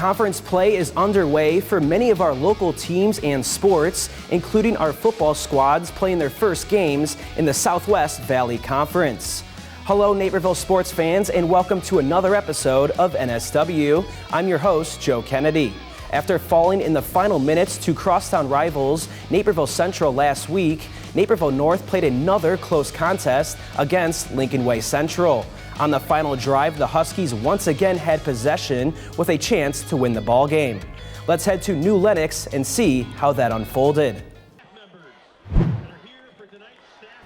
conference play is underway for many of our local teams and sports, including our football squads playing their first games in the Southwest Valley Conference. Hello, Naperville sports fans, and welcome to another episode of NSW. I'm your host, Joe Kennedy. After falling in the final minutes to crosstown rivals Naperville Central last week, Naperville North played another close contest against Lincoln Way Central. On the final drive, the Huskies once again had possession with a chance to win the ball game. Let's head to New Lenox and see how that unfolded.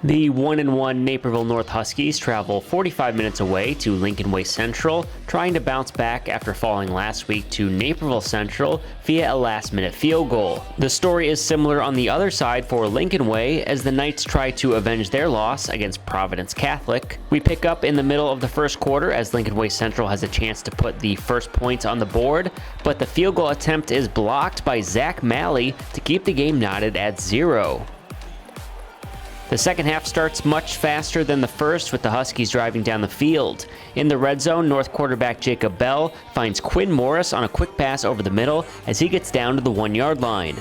The 1-1 Naperville North Huskies travel 45 minutes away to Lincoln Way Central, trying to bounce back after falling last week to Naperville Central via a last-minute field goal. The story is similar on the other side for Lincoln Way as the Knights try to avenge their loss against Providence Catholic. We pick up in the middle of the first quarter as Lincoln Way Central has a chance to put the first points on the board, but the field goal attempt is blocked by Zach Malley to keep the game knotted at 0. The second half starts much faster than the first with the Huskies driving down the field. In the red zone, North quarterback Jacob Bell finds Quinn Morris on a quick pass over the middle as he gets down to the 1-yard line.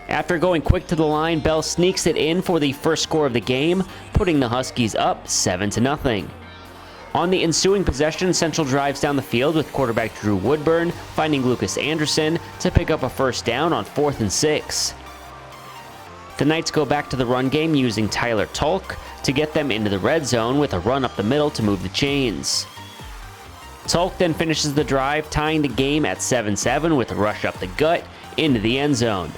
After going quick to the line, Bell sneaks it in for the first score of the game, putting the Huskies up 7-0. On the ensuing possession, Central drives down the field with quarterback Drew Woodburn finding Lucas Anderson to pick up a first down on 4th and 6. The Knights go back to the run game using Tyler Tulk to get them into the red zone with a run up the middle to move the chains. Tulk then finishes the drive, tying the game at 7-7 with a rush up the gut into the end zone.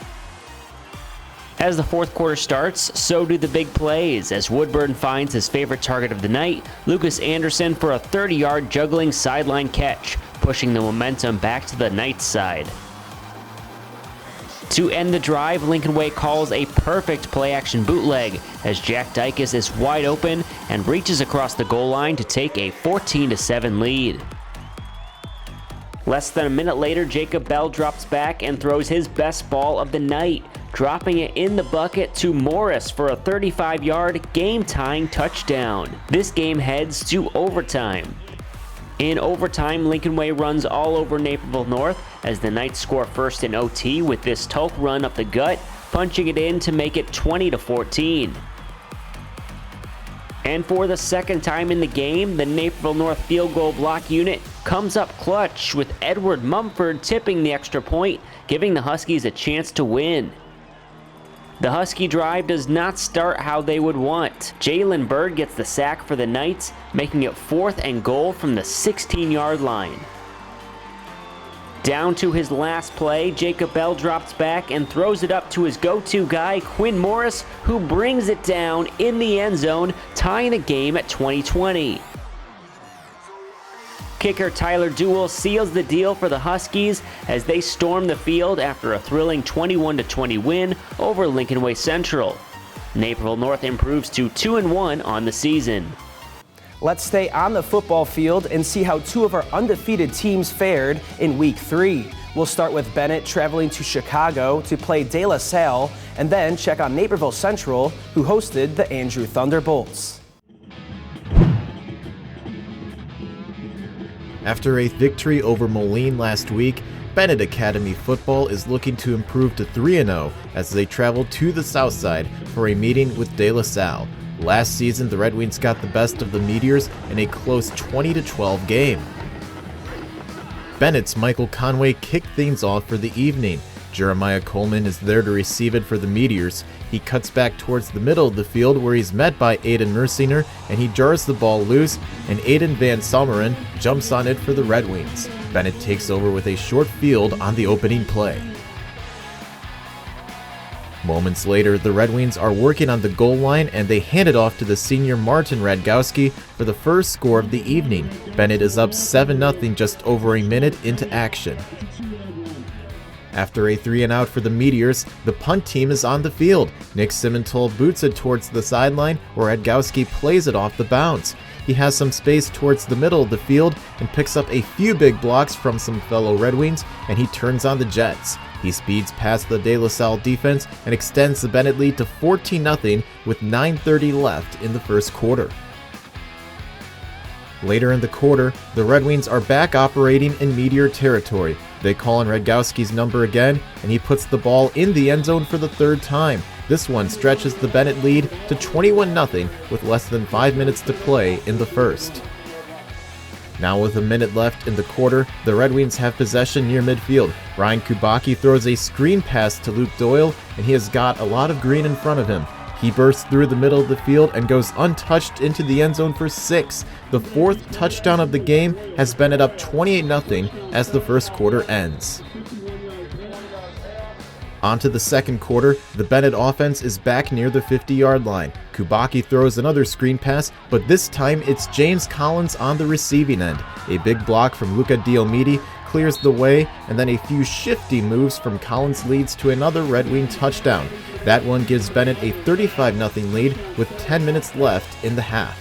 As the fourth quarter starts, so do the big plays as Woodburn finds his favorite target of the night, Lucas Anderson, for a 30-yard juggling sideline catch, pushing the momentum back to the Knights' side. To end the drive, Lincoln Way calls a perfect play-action bootleg as Jack Dykes is wide open and reaches across the goal line to take a 14-7 lead. Less than a minute later, Jacob Bell drops back and throws his best ball of the night, dropping it in the bucket to Morris for a 35-yard game-tying touchdown. This game heads to overtime. In overtime, Lincoln Way runs all over Naperville North as the Knights score first in OT with this Tulk run up the gut, punching it in to make it 20-14. And for the second time in the game, the Naperville North field goal block unit comes up clutch with Edward Mumford tipping the extra point, giving the Huskies a chance to win. The Husky drive does not start how they would want. Jalen Bird gets the sack for the Knights, making it 4th and goal from the 16-yard line. Down to his last play, Jacob Bell drops back and throws it up to his go-to guy, Quinn Morris, who brings it down in the end zone, tying the game at 20-20. Kicker Tyler Duell seals the deal for the Huskies as they storm the field after a thrilling 21-20 win over Lincoln Way Central. Naperville North improves to 2-1 on the season. Let's stay on the football field and see how two of our undefeated teams fared in Week 3. We'll start with Benet traveling to Chicago to play De La Salle, and then check on Naperville Central, who hosted the Andrew Thunderbolts. After a victory over Moline last week, Benet Academy football is looking to improve to 3-0 as they travel to the south side for a meeting with De La Salle. Last season, the Red Wings got the best of the Meteors in a close 20-12 game. Bennett's Michael Conway kicked things off for the evening. Jeremiah Coleman is there to receive it for the Meteors. He cuts back towards the middle of the field where he's met by Aiden Mersinger, and he jars the ball loose, and Aiden Van Someren jumps on it for the Red Wings. Benet takes over with a short field on the opening play. Moments later, the Red Wings are working on the goal line and they hand it off to the senior Martin Radgowski for the first score of the evening. Benet is up 7-0 just over a minute into action. After a 3-and-out for the Meteors, the punt team is on the field. Nick Simmenthal boots it towards the sideline where Radgowski plays it off the bounce. He has some space towards the middle of the field and picks up a few big blocks from some fellow Red Wings, and he turns on the Jets. He speeds past the De La Salle defense and extends the Benet lead to 14-0 with 9:30 left in the first quarter. Later in the quarter, the Red Wings are back operating in Meteor territory. They call on Radgowski's number again, and he puts the ball in the end zone for the third time. This one stretches the Benet lead to 21-0 with less than 5 minutes to play in the first. Now with a minute left in the quarter, the Red Wings have possession near midfield. Ryan Kubacki throws a screen pass to Luke Doyle, and he has got a lot of green in front of him. He bursts through the middle of the field and goes untouched into the end zone for 6. The 4th touchdown of the game has Benet up 28-0 as the first quarter ends. On to the second quarter, the Benet offense is back near the 50-yard line. Kubacki throws another screen pass, but this time it's James Collins on the receiving end. A big block from Luca Diomede clears the way, and then a few shifty moves from Collins leads to another Red Wing touchdown. That one gives Benet a 35-0 lead with 10 minutes left in the half.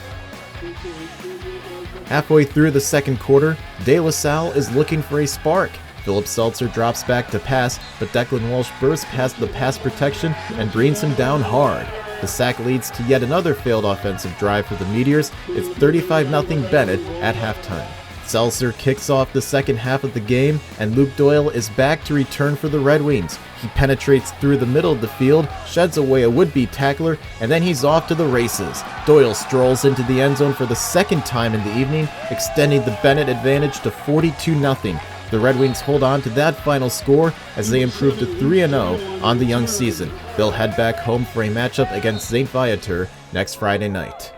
Halfway through the second quarter, De La Salle is looking for a spark. Philip Seltzer drops back to pass, but Declan Walsh bursts past the pass protection and brings him down hard. The sack leads to yet another failed offensive drive for the Meteors. It's 35-0 Benet at halftime. Seltzer kicks off the second half of the game, and Luke Doyle is back to return for the Red Wings. He penetrates through the middle of the field, sheds away a would-be tackler, and then he's off to the races. Doyle strolls into the end zone for the second time in the evening, extending the Benet advantage to 42-0. The Red Wings hold on to that final score as they improve to 3-0 on the young season. They'll head back home for a matchup against St. Viator next Friday night.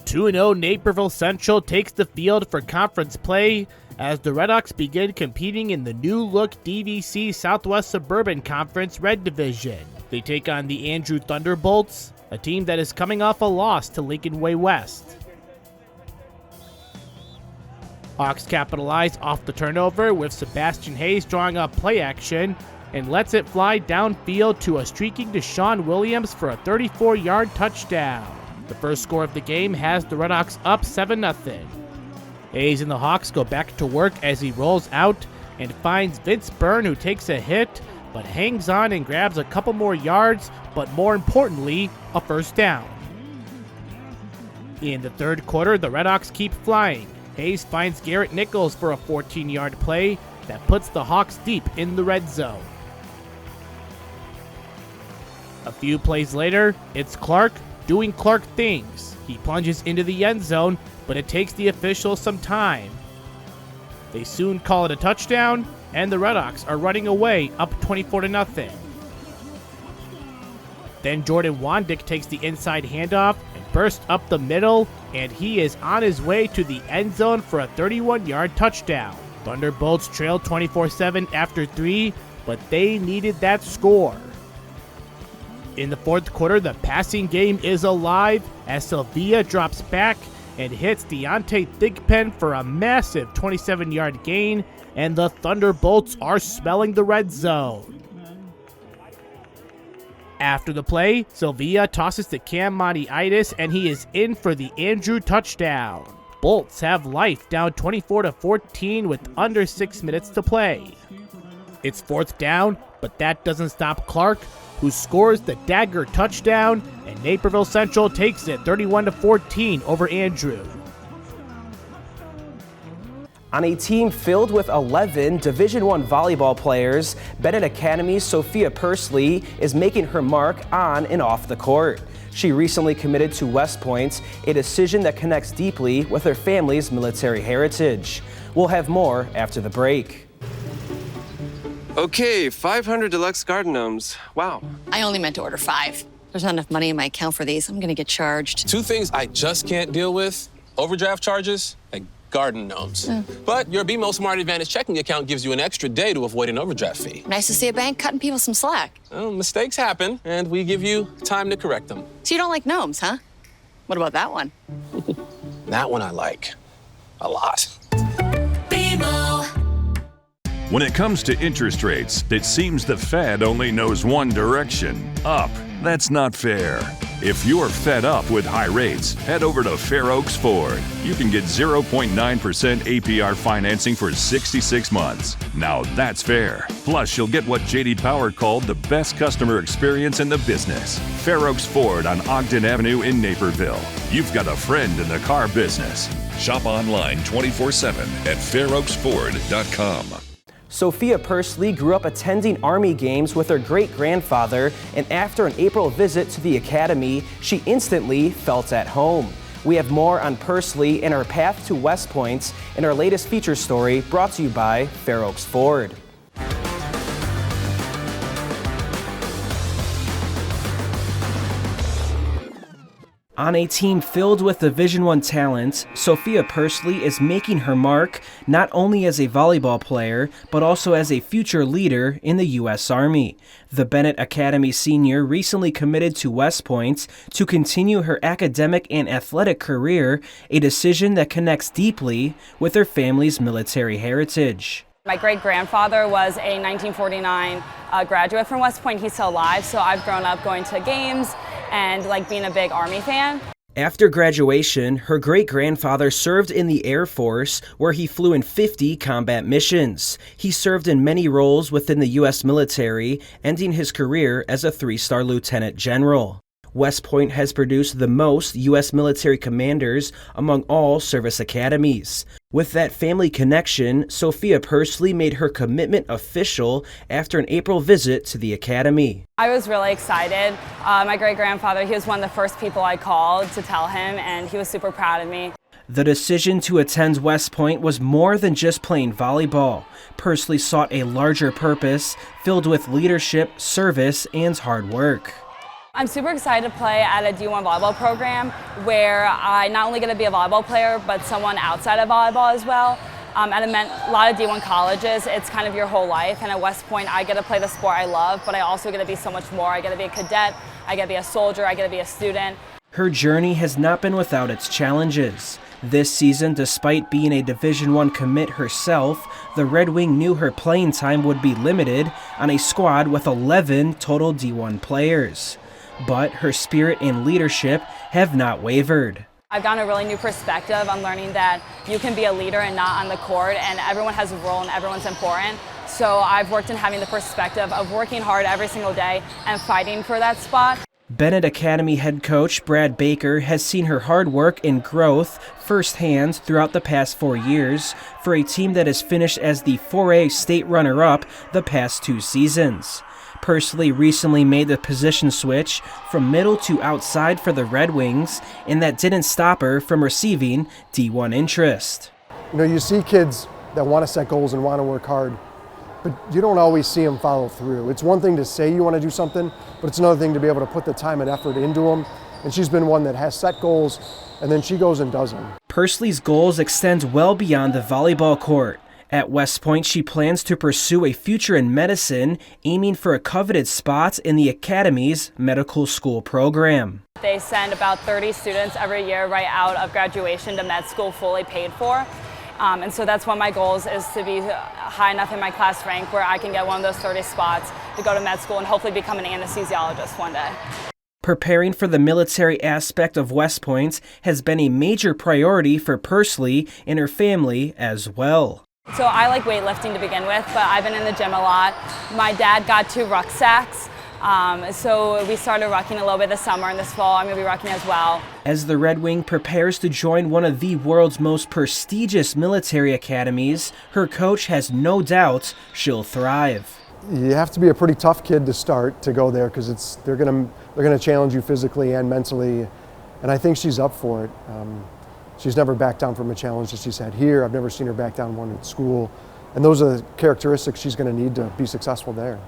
2-0 Naperville Central takes the field for conference play as the Redhawks begin competing in the new-look DVC Southwest Suburban Conference Red Division. They take on the Andrew Thunderbolts, a team that is coming off a loss to Lincoln Way West. Hawks capitalize off the turnover with Sebastian Hayes drawing up play action and lets it fly downfield to a streaking Deshaun Williams for a 34-yard touchdown. The first score of the game has the Redhawks up 7-0. Hayes and the Hawks go back to work as he rolls out and finds Vince Byrne, who takes a hit but hangs on and grabs a couple more yards, but more importantly, a first down. In the third quarter, the Redhawks keep flying. Hayes finds Garrett Nichols for a 14-yard play that puts the Hawks deep in the red zone. A few plays later, it's Clark doing Clark things. He plunges into the end zone, but it takes the officials some time. They soon call it a touchdown, and the Redhawks are running away up 24-0. Then Jordan Wandick takes the inside handoff and bursts up the middle, and he is on his way to the end zone for a 31-yard touchdown. Thunderbolts trail 24-7 after 3, but they needed that score. In the fourth quarter, the passing game is alive as Sylvia drops back and hits Deontay Thigpen for a massive 27-yard gain, and the Thunderbolts are smelling the red zone. After the play, Sylvia tosses to Cam Montiitis, and he is in for the Andrew touchdown. Bolts have life down 24-14 with under 6 minutes to play. It's fourth down, but that doesn't stop Clark, who scores the dagger touchdown, and Naperville Central takes it 31-14 over Andrew. On a team filled with 11 Division I volleyball players, Benet Academy's Sophia Pursley is making her mark on and off the court. She recently committed to West Point, a decision that connects deeply with her family's military heritage. We'll have more after the break. Okay, 500 deluxe garden gnomes. Wow. I only meant to order 5. There's not enough money in my account for these. I'm gonna get charged. 2 things I just can't deal with: overdraft charges and garden gnomes. But your BMO Smart Advantage checking account gives you an extra day to avoid an overdraft fee. Nice to see a bank cutting people some slack. Well, mistakes happen, and we give you time to correct them. So you don't like gnomes, huh? What about that one? That one I like a lot. BMO. When it comes to interest rates, it seems the Fed only knows one direction: up. That's not fair. If you're fed up with high rates, head over to Fair Oaks Ford. You can get 0.9% APR financing for 66 months. Now that's fair. Plus, you'll get what J.D. Power called the best customer experience in the business. Fair Oaks Ford on Ogden Avenue in Naperville. You've got a friend in the car business. Shop online 24/7 at fairoaksford.com. Sophia Pursley grew up attending Army games with her great-grandfather, and after an April visit to the academy, she instantly felt at home. We have more on Pursley and her path to West Point in our latest feature story brought to you by Fair Oaks Ford. On a team filled with Division I talent, Sophia Pursley is making her mark not only as a volleyball player, but also as a future leader in the U.S. Army. The Benet Academy senior recently committed to West Point to continue her academic and athletic career, a decision that connects deeply with her family's military heritage. My great-grandfather was a 1949 graduate from West Point. He's still alive, so I've grown up going to games and being a big Army fan. After graduation, her great-grandfather served in the Air Force, where he flew in 50 combat missions. He served in many roles within the U.S. military, ending his career as a 3-star lieutenant general. West Point has produced the most U.S. military commanders among all service academies. With that family connection, Sophia Pursley made her commitment official after an April visit to the academy. I was really excited. My great-grandfather, he was one of the first people I called to tell him, and he was super proud of me. The decision to attend West Point was more than just playing volleyball. Pursley sought a larger purpose filled with leadership, service, and hard work. I'm super excited to play at a D1 volleyball program where I not only get to be a volleyball player, but someone outside of volleyball as well. At a lot of D1 colleges, it's kind of your whole life, and at West Point, I get to play the sport I love, but I also get to be so much more. I get to be a cadet, I get to be a soldier, I get to be a student. Her journey has not been without its challenges. This season, despite being a Division I commit herself, the Red Wing knew her playing time would be limited on a squad with 11 total D1 players. But her spirit and leadership have not wavered. I've gotten a really new perspective on learning that you can be a leader and not on the court, and everyone has a role and everyone's important. So I've worked in having the perspective of working hard every single day and fighting for that spot. Benet Academy head coach Brad Baker has seen her hard work and growth firsthand throughout the past 4 years for a team that has finished as the 4A state runner-up the past 2 seasons. Pursley recently made the position switch from middle to outside for the Red Wings, and that didn't stop her from receiving D1 interest. You know, you see kids that want to set goals and want to work hard, but you don't always see them follow through. It's one thing to say you want to do something, but it's another thing to be able to put the time and effort into them. And she's been one that has set goals, and then she goes and does them. Pursley's goals extend well beyond the volleyball court. At West Point, she plans to pursue a future in medicine, aiming for a coveted spot in the Academy's medical school program. They send about 30 students every year right out of graduation to med school fully paid for. And so that's one of my goals, is to be high enough in my class rank where I can get one of those 30 spots to go to med school and hopefully become an anesthesiologist one day. Preparing for the military aspect of West Point has been a major priority for Pursley and her family as well. So I like weightlifting to begin with, but I've been in the gym a lot. My dad got 2 rucksacks, so we started rucking a little bit this summer, and this fall I'm going to be rucking as well. As the Red Wing prepares to join one of the world's most prestigious military academies, her coach has no doubt she'll thrive. You have to be a pretty tough kid to start to go there, because they're going to challenge you physically and mentally, and I think she's up for it. She's never backed down from a challenge that she's had here. I've never seen her back down one at school. And those are the characteristics she's going to need to be successful there.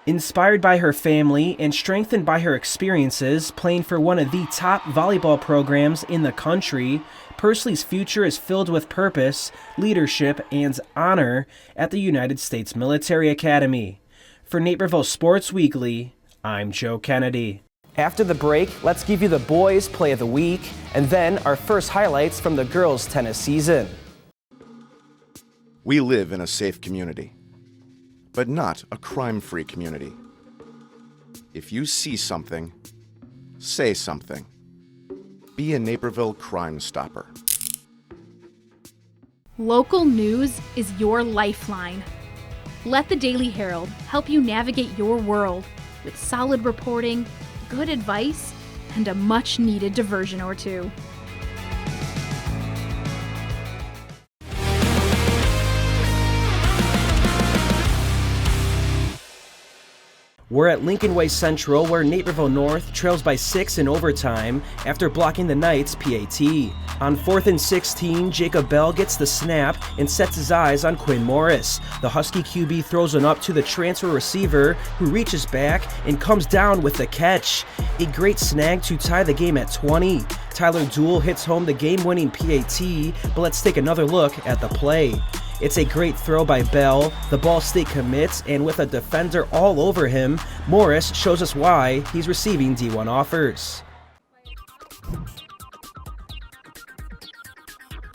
Inspired by her family and strengthened by her experiences playing for one of the top volleyball programs in the country, Pursley's future is filled with purpose, leadership, and honor at the United States Military Academy. For Naperville Sports Weekly, I'm Joe Kennedy. After the break, let's give you the boys' play of the week, and then our first highlights from the girls' tennis season. We live in a safe community, but not a crime-free community. If you see something, say something. Be a Naperville Crime Stopper. Local news is your lifeline. Let the Daily Herald help you navigate your world with solid reporting, good advice, and a much-needed diversion or two. We're at Lincoln Way Central, where Naperville North trails by 6 in overtime after blocking the Knights' PAT. On 4th and 16, Jacob Bell gets the snap and sets his eyes on Quinn Morris. The Husky QB throws one up to the transfer receiver, who reaches back and comes down with the catch. A great snag to tie the game at 20. Tyler Dool hits home the game-winning PAT, but let's take another look at the play. It's a great throw by Bell, the ball state commits, and with a defender all over him, Morris shows us why he's receiving D1 offers.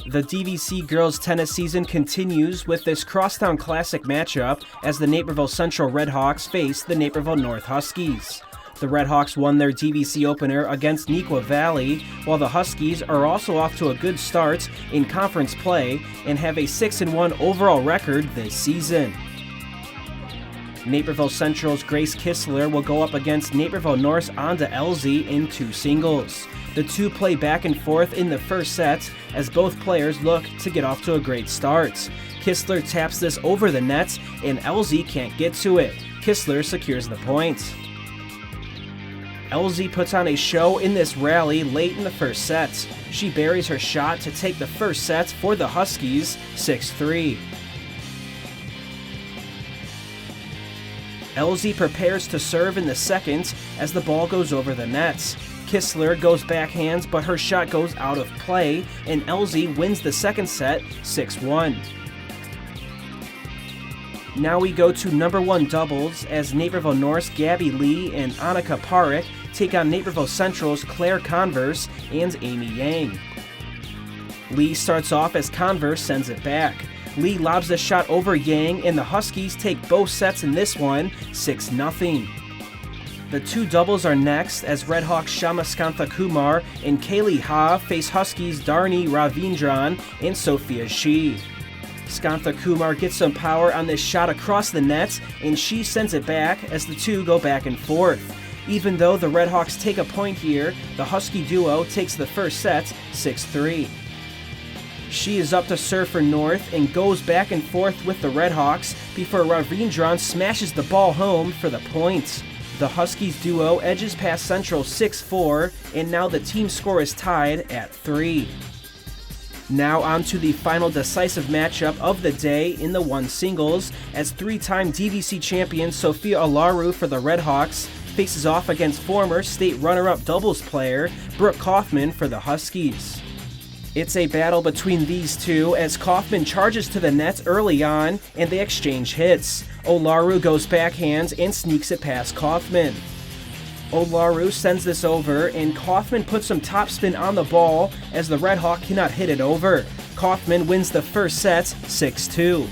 The DVC girls tennis season continues with this Crosstown Classic matchup as the Naperville Central Redhawks face the Naperville North Huskies. The Redhawks won their DVC opener against Neuqua Valley, while the Huskies are also off to a good start in conference play and have a 6-1 overall record this season. Naperville Central's Grace Kistler will go up against Naperville North's Anda Elzy in 2 singles. The two play back and forth in the first set as both players look to get off to a great start. Kistler taps this over the net and Elzy can't get to it. Kistler secures the point. Elzy puts on a show in this rally late in the first set. She buries her shot to take the first set for the Huskies, 6-3. Elzy prepares to serve in the second as the ball goes over the nets. Kistler goes backhands, but her shot goes out of play, and Elzy wins the second set, 6-1. Now we go to number 1 doubles as Naperville North's Gabby Lee and Annika Parik take on Naperville Central's Claire Converse and Amy Yang. Lee starts off as Converse sends it back. Lee lobs the shot over Yang and the Huskies take both sets in this one, 6-0. The 2 doubles are next as Redhawks Shama Skantha Kumar and Kaylee Ha face Huskies Darni Ravindran and Sophia Shi. Skantha Kumar gets some power on this shot across the net, and she sends it back as the two go back and forth. Even though the Redhawks take a point here, the Husky duo takes the first set, 6-3. She is up to serve for North and goes back and forth with the Redhawks before Ravindran smashes the ball home for the point. The Huskies duo edges past Central 6-4, and now the team score is tied at 3. Now on to the final decisive matchup of the day in the 1 singles as 3-time DVC champion Sophia Olaru for the Redhawks faces off against former state runner-up doubles player Brooke Kaufman for the Huskies. It's a battle between these two as Kaufman charges to the net early on and they exchange hits. Olaru goes backhands and sneaks it past Kaufman. Olaru sends this over, and Kaufman puts some topspin on the ball as the Redhawk cannot hit it over. Kaufman wins the first set, 6-2.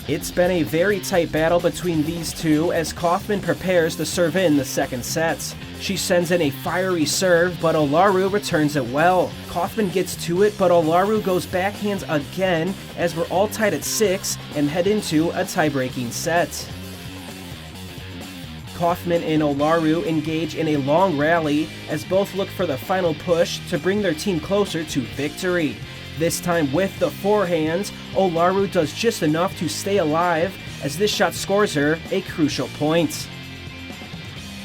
It's been a very tight battle between these two as Kaufman prepares to serve in the second set. She sends in a fiery serve, but Olaru returns it well. Kaufman gets to it, but Olaru goes backhands again as we're all tied at 6 and head into a tie-breaking set. Kaufman and Olaru engage in a long rally as both look for the final push to bring their team closer to victory. This time with the forehand, Olaru does just enough to stay alive as this shot scores her a crucial point.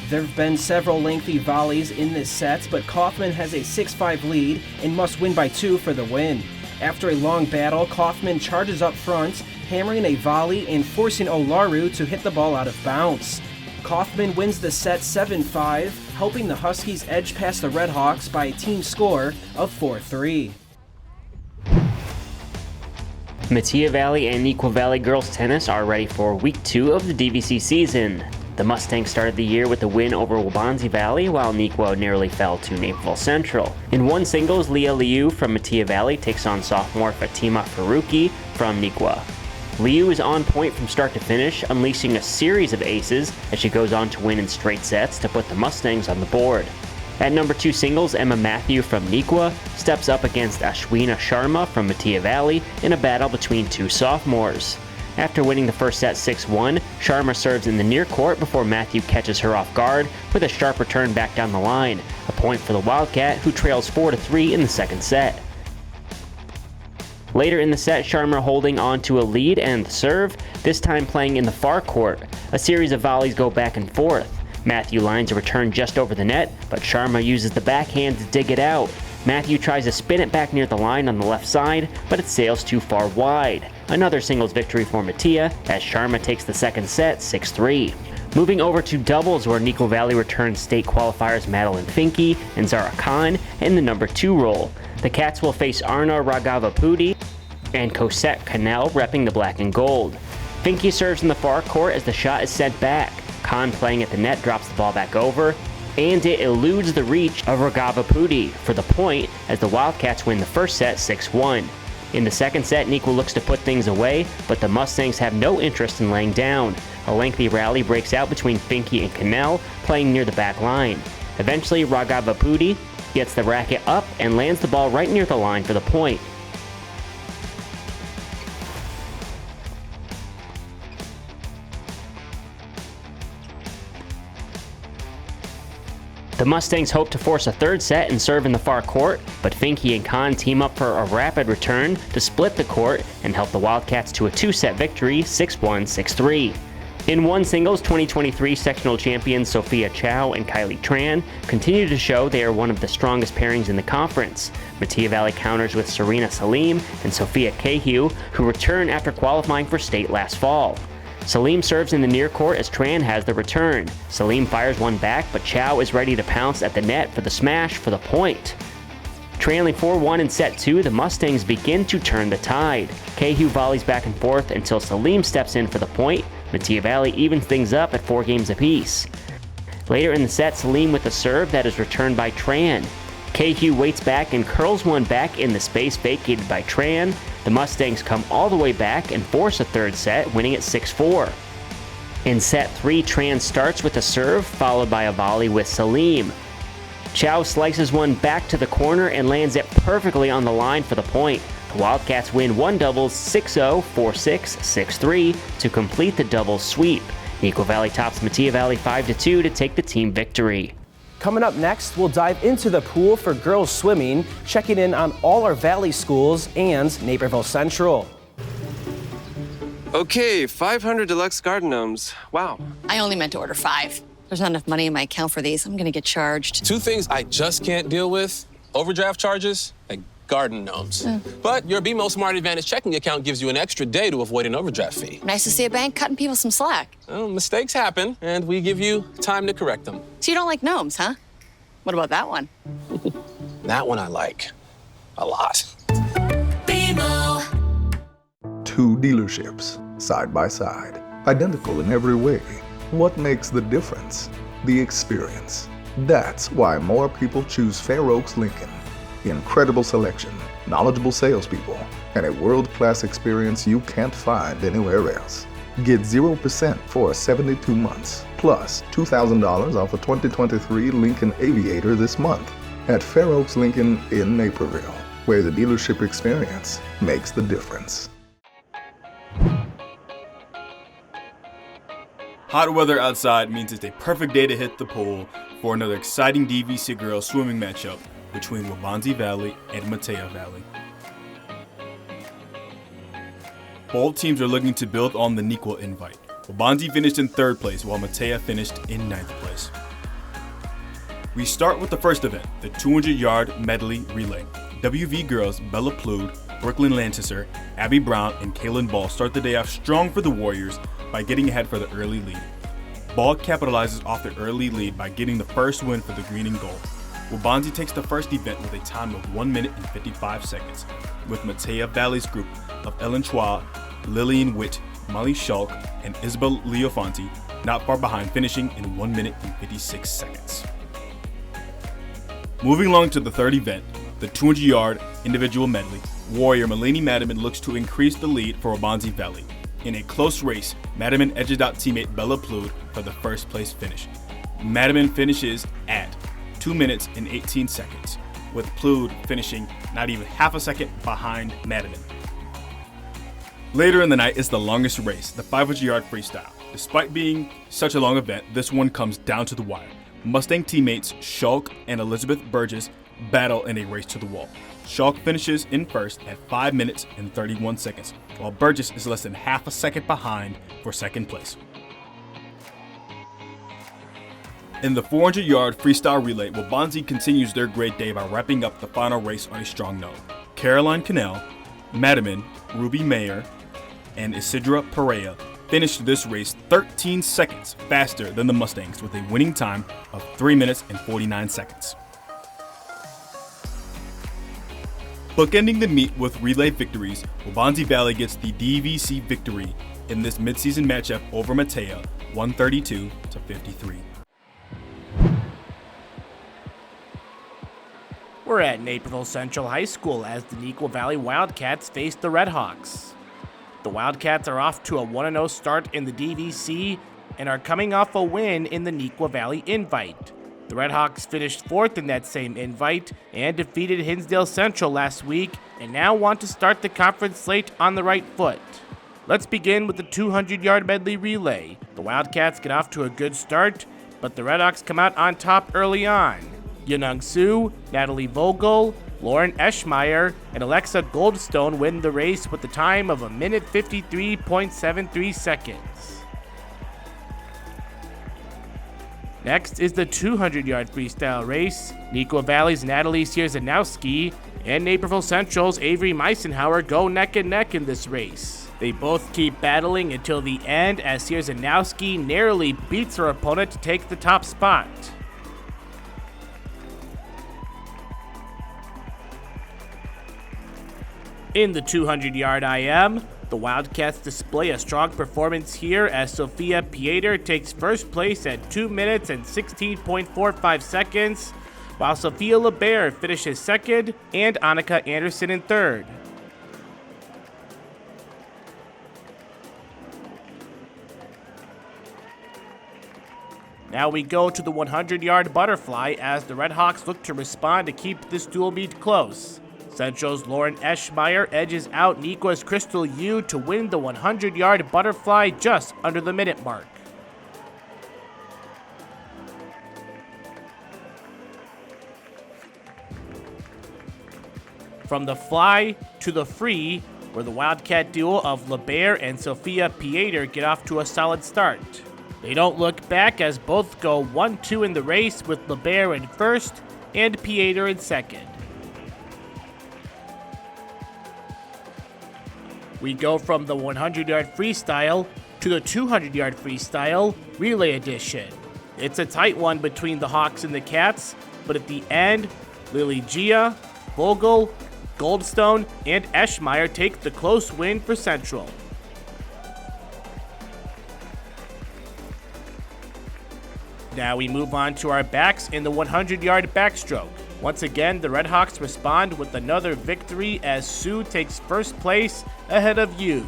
There have been several lengthy volleys in this set, but Kaufman has a 6-5 lead and must win by 2 for the win. After a long battle, Kaufman charges up front, hammering a volley and forcing Olaru to hit the ball out of bounds. Kaufman wins the set 7-5, helping the Huskies edge past the Redhawks by a team score of 4-3. Metea Valley and Neuqua Valley girls tennis are ready for week 2 of the DVC season. The Mustangs started the year with a win over Waubonsie Valley, while Neuqua nearly fell to Naperville Central. In 1 singles, Leah Liu from Metea Valley takes on sophomore Fatima Faruqi from Neuqua. Liu is on point from start to finish, unleashing a series of aces as she goes on to win in straight sets to put the Mustangs on the board. At number 2 singles, Emma Matthew from Nikwa steps up against Ashwina Sharma from Metea Valley in a battle between two sophomores. After winning the first set 6-1, Sharma serves in the near court before Matthew catches her off guard with a sharp return back down the line, a point for the Wildcat, who trails 4-3 in the second set. Later in the set, Sharma holding on to a lead and the serve, this time playing in the far court. A series of volleys go back and forth. Matthew lines a return just over the net, but Sharma uses the backhand to dig it out. Matthew tries to spin it back near the line on the left side, but it sails too far wide. Another singles victory for Metea as Sharma takes the second set 6-3. Moving over to doubles, where Nikko Valley returns state qualifiers Madeline Finke and Zara Khan in the number 2 role. The Cats will face Arna Raghavapudi and Cosette Cannell repping the black and gold. Finke serves in the far court as the shot is sent back. Khan playing at the net drops the ball back over, and it eludes the reach of Raghavapudi for the point as the Wildcats win the first set 6-1. In the second set, Nikko looks to put things away, but the Mustangs have no interest in laying down. A lengthy rally breaks out between Finke and Cannell, playing near the back line. Eventually, Raghavapudi gets the racket up and lands the ball right near the line for the point. The Mustangs hope to force a third set and serve in the far court, but Finke and Khan team up for a rapid return to split the court and help the Wildcats to a 2-set victory 6-1, 6-3. In one singles, 2023 sectional champions Sophia Chow and Kylie Tran continue to show they are one of the strongest pairings in the conference. Metea Valley counters with Serena Salim and Sophia Cahew, who return after qualifying for state last fall. Salim serves in the near court as Tran has the return. Salim fires one back, but Chow is ready to pounce at the net for the smash for the point. Trailing 4-1 in set 2, the Mustangs begin to turn the tide. Cahew volleys back and forth until Salim steps in for the point. Metea Valley evens things up at 4 games apiece. Later in the set, Salim with a serve that is returned by Tran. Cahew waits back and curls one back in the space vacated by Tran. The Mustangs come all the way back and force a third set, winning it 6-4. In set 3, Tran starts with a serve, followed by a volley with Salim. Chow slices one back to the corner and lands it perfectly on the line for the point. The Wildcats win one doubles 6-0, 4-6, 6-3 to complete the doubles sweep. Nikko Valley tops Metea Valley 5-2 to take the team victory. Coming up next, we'll dive into the pool for girls swimming, checking in on all our Valley schools and Naperville Central. Okay, 500 deluxe garden gnomes. Wow. I only meant to order 5. There's not enough money in my account for these. I'm gonna get charged. 2 things I just can't deal with: overdraft charges and garden gnomes. But your BMO Smart Advantage checking account gives you an extra day to avoid an overdraft fee. Nice to see a bank cutting people some slack. Well, mistakes happen, and we give you time to correct them. So you don't like gnomes, huh? What about that one? That one I like a lot. BMO. 2 dealerships, side by side, identical in every way. What makes the difference? The experience. That's why more people choose Fair Oaks Lincoln. Incredible selection, knowledgeable salespeople, and a world-class experience you can't find anywhere else. Get 0% for 72 months, plus $2,000 off a 2023 Lincoln Aviator this month at Fair Oaks Lincoln in Naperville, where the dealership experience makes the difference. Hot weather outside means it's a perfect day to hit the pool for another exciting DVC girls swimming matchup between Waubonsie Valley and Metea Valley. Both teams are looking to build on the Nikwa invite. Waubonsie finished in 3rd place while Metea finished in 9th place. We start with the first event, the 200-yard medley relay. WV girls Bella Plood, Brooklyn Lancaster, Abby Brown, and Kaylin Ball start the day off strong for the Warriors by getting ahead for the early lead. Ball capitalizes off the early lead by getting the first win for the green and gold. Waubonsie takes the first event with a time of 1 minute and 55 seconds, with Metea Valley's group of Ellen Chua, Lillian Witt, Molly Schulk, and Isabel Leofonti not far behind, finishing in 1 minute and 56 seconds. Moving along to the third event, the 200-yard individual medley, Warrior Melanie Madiman looks to increase the lead for Waubonsie Valley. In a close race, Mademan edged out teammate Bella Ploud for the first place finish. Mademan finishes at 2 minutes and 18 seconds, with Ploud finishing not even half a second behind Mademan. Later in the night is the longest race, the 500-yard freestyle. Despite being such a long event, this one comes down to the wire. Mustang teammates Shulk and Elizabeth Burgess battle in a race to the wall. Shulk finishes in first at 5 minutes and 31 seconds, while Burgess is less than half a second behind for second place. In the 400-yard freestyle relay, Waubonsee continues their great day by wrapping up the final race on a strong note. Caroline Cannell, Mademan, Ruby Mayer, and Isidra Perea finished this race 13 seconds faster than the Mustangs with a winning time of 3 minutes and 49 seconds. Bookending the meet with relay victories, Waubonsee Valley gets the DVC victory in this midseason matchup over Matea, 132-53. We're at Naperville Central High School as the Neuqua Valley Wildcats face the Redhawks. The Wildcats are off to a 1-0 start in the DVC and are coming off a win in the Neuqua Valley Invite. The Redhawks finished fourth in that same invite and defeated Hinsdale Central last week and now want to start the conference slate on the right foot. Let's begin with the 200-yard medley relay. The Wildcats get off to a good start, but the Redhawks come out on top early on. Yunung Su, Natalie Vogel, Lauren Eschmeyer, and Alexa Goldstone win the race with a time of 1 minute 53.73 seconds. Next is the 200-yard freestyle race. Neuqua Valley's Natalie Sierzanowski and Naperville Central's Avery Meisenhauer go neck and neck in this race. They both keep battling until the end as Sierzanowski narrowly beats her opponent to take the top spot. In the 200-yard IM, the Wildcats display a strong performance here as Sophia Pieter takes first place at 2 minutes and 16.45 seconds, while Sophia LeBaire finishes second and Annika Anderson in third. Now we go to the 100-yard butterfly as the Redhawks look to respond to keep this dual meet close. Central's Lauren Eschmeyer edges out Neuqua's Crystal Yu to win the 100-yard butterfly just under the minute mark. From the fly to the free, where the Wildcat duo of LeBaire and Sophia Pieter get off to a solid start. They don't look back as both go 1-2 in the race with LeBaire in first and Pieter in second. We go from the 100-yard freestyle to the 200-yard freestyle relay edition. It's a tight one between the Hawks and the Cats, but at the end, Lily Gia, Vogel, Goldstone, and Eschmeyer take the close win for Central. Now we move on to our backs in the 100-yard backstroke. Once again, the Redhawks respond with another victory as Sue takes first place ahead of Yu.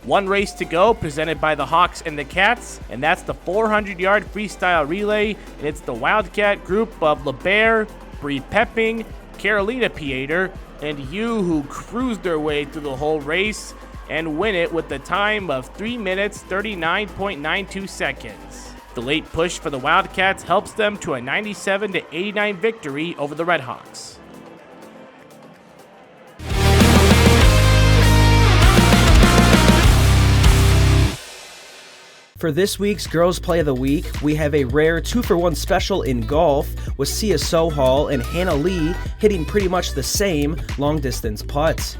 One race to go, presented by the Hawks and the Cats, and that's the 400-yard freestyle relay, and it's the Wildcat group of LeBaire, Bree Pepping, Carolina Pieter, and Yu who cruise their way through the whole race and win it with a time of 3 minutes 39.92 seconds. The late push for the Wildcats helps them to a 97-89 victory over the Redhawks. For this week's Girls Play of the Week, we have a rare 2-for-1 special in golf with Sia Sohal and Hannah Lee hitting pretty much the same long-distance putts.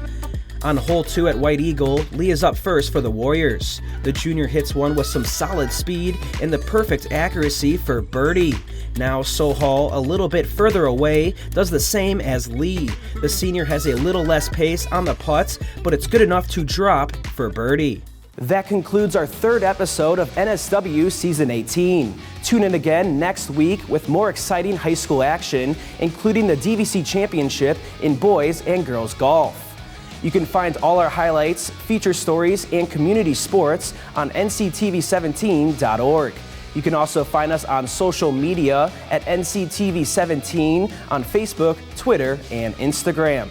On hole 2 at White Eagle, Lee is up first for the Warriors. The junior hits one with some solid speed and the perfect accuracy for birdie. Now Sohal, a little bit further away, does the same as Lee. The senior has a little less pace on the putts, but it's good enough to drop for birdie. That concludes our third episode of NSW Season 18. Tune in again next week with more exciting high school action, including the DVC Championship in boys and girls golf. You can find all our highlights, feature stories, and community sports on nctv17.org. You can also find us on social media at NCTV17 on Facebook, Twitter, and Instagram.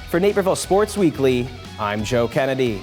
For Naperville Sports Weekly, I'm Joe Kennedy.